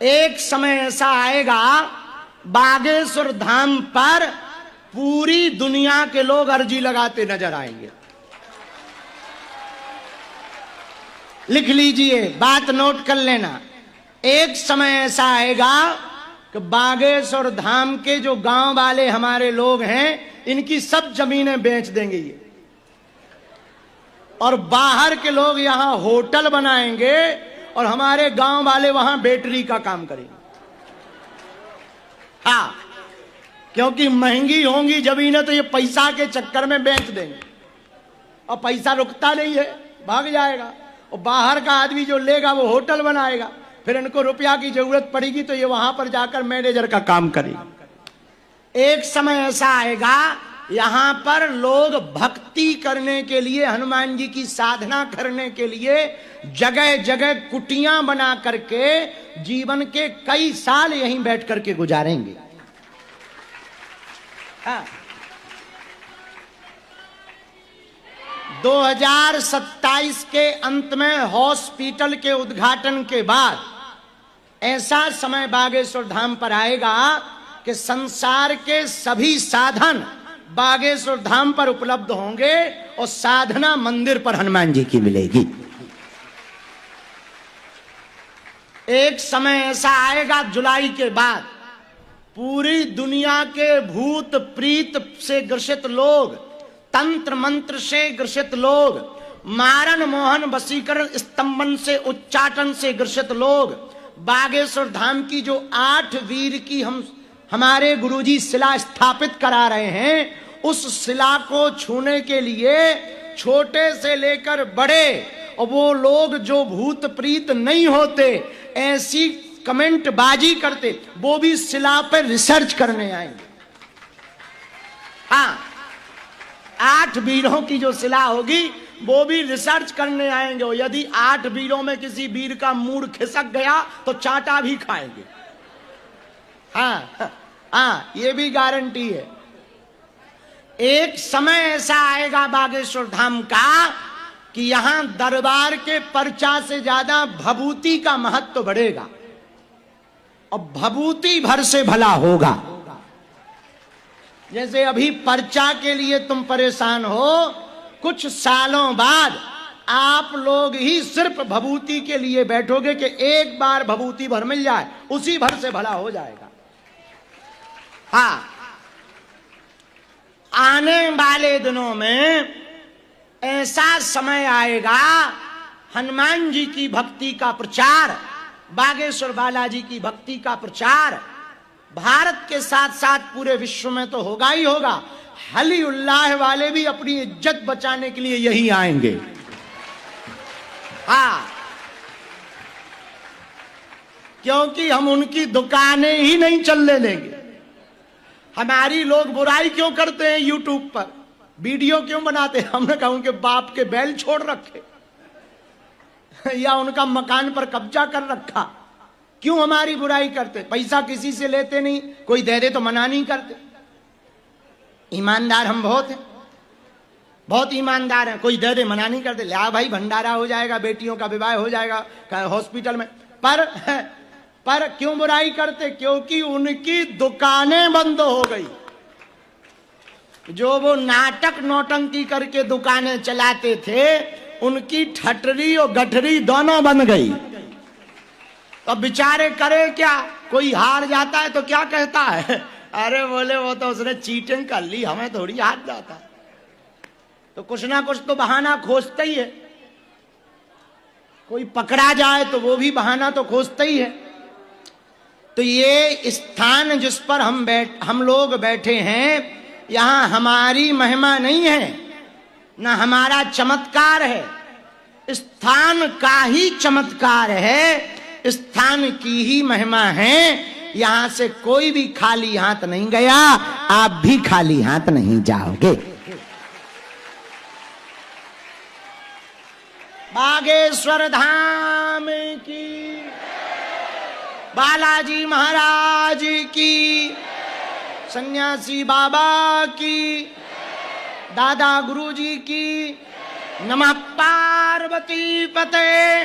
एक समय ऐसा आएगा बागेश्वर धाम पर पूरी दुनिया के लोग अर्जी लगाते नजर आएंगे। लिख लीजिए, बात नोट कर लेना। एक समय ऐसा आएगा कि बागेश्वर धाम के जो गांव वाले हमारे लोग हैं, इनकी सब जमीनें बेच देंगे ये, और बाहर के लोग यहां होटल बनाएंगे और हमारे गांव वाले वहां बैटरी का काम करेंगे। हाँ, क्योंकि महंगी होंगी जमीनें तो ये पैसा के चक्कर में बेच देंगे, और पैसा रुकता नहीं है, भाग जाएगा। और बाहर का आदमी जो लेगा वो होटल बनाएगा, फिर इनको रुपया की जरूरत पड़ेगी तो ये वहां पर जाकर मैनेजर का काम करेगा। एक समय ऐसा आएगा यहां पर लोग भक्ति करने के लिए, हनुमान जी की साधना करने के लिए जगह जगह कुटियां बना करके जीवन के कई साल यहीं बैठ करके गुजारेंगे। हाँ। 2027 के अंत में हॉस्पिटल के उद्घाटन के बाद ऐसा समय बागेश्वर धाम पर आएगा कि संसार के सभी साधन बागेश्वर धाम पर उपलब्ध होंगे और साधना मंदिर पर हनुमान जी की मिलेगी। एक समय ऐसा आएगा जुलाई के बाद, पूरी दुनिया के भूत प्रीत से ग्रसित लोग, तंत्र मंत्र से ग्रसित लोग, मारण मोहन वशीकरण स्तंभन से उच्चाटन से ग्रसित लोग बागेश्वर धाम की जो 8 वीर की हमारे गुरुजी शिला स्थापित करा रहे हैं, उस शिला को छूने के लिए छोटे से लेकर बड़े, और वो लोग जो भूत प्रीत नहीं होते, ऐसी कमेंट बाजी करते, वो भी शिला पर रिसर्च करने आएंगे। हाँ, 8 वीरों की जो शिला होगी वो भी रिसर्च करने आएंगे, और यदि 8 वीरों में किसी वीर का मूड खिसक गया तो चाटा भी खाएंगे। हाँ हाँ, ये भी गारंटी है। एक समय ऐसा आएगा बागेश्वर धाम का कि यहां दरबार के पर्चा से ज्यादा भभूति का महत्व बढ़ेगा, और भभूति भर से भला होगा। जैसे अभी पर्चा के लिए तुम परेशान हो, कुछ सालों बाद आप लोग ही सिर्फ भभूति के लिए बैठोगे कि एक बार भभूति भर मिल जाए, उसी भर से भला हो जाएगा। हाँ, आने वाले दिनों में ऐसा समय आएगा, हनुमान जी की भक्ति का प्रचार, बागेश्वर बालाजी की भक्ति का प्रचार भारत के साथ साथ पूरे विश्व में तो होगा ही होगा। हली उल्लाह वाले भी अपनी इज्जत बचाने के लिए यही आएंगे। हाँ, क्योंकि हम उनकी दुकानें ही नहीं चलने देंगे। हमारी लोग बुराई क्यों करते हैं, यूट्यूब पर वीडियो क्यों बनाते हैं? हमने कहा उनके बाप के बैल छोड़ रखे या उनका मकान पर कब्जा कर रखा, क्यों हमारी बुराई करते? पैसा किसी से लेते नहीं, कोई दे दे तो मना नहीं करते। ईमानदार हम बहुत हैं, बहुत ईमानदार हैं। कोई दे दे मना नहीं करते, ला भाई भंडारा हो जाएगा, बेटियों का विवाह हो जाएगा हॉस्पिटल में। पर क्यों बुराई करते? क्योंकि उनकी दुकानें बंद हो गई। जो वो नाटक नौटंकी करके दुकानें चलाते थे, उनकी ठटरी और गठरी दोनों बन गई। अब बेचारे करे क्या? कोई हार जाता है तो क्या कहता है, अरे बोले वो तो उसने चीटिंग कर ली, हमें थोड़ी हार जाता। तो कुछ ना कुछ तो बहाना खोजता ही है। कोई पकड़ा जाए तो वो भी बहाना तो खोजता ही है। तो ये स्थान जिस पर हम लोग बैठे हैं, यहां हमारी महिमा नहीं है, ना हमारा चमत्कार है, स्थान का ही चमत्कार है, स्थान की ही महिमा है। यहां से कोई भी खाली हाथ नहीं गया, आप भी खाली हाथ नहीं जाओगे। बागेश्वर धाम की, बालाजी महाराज की, सन्यासी बाबा की, दादा गुरुजी की। नमः पार्वती पते।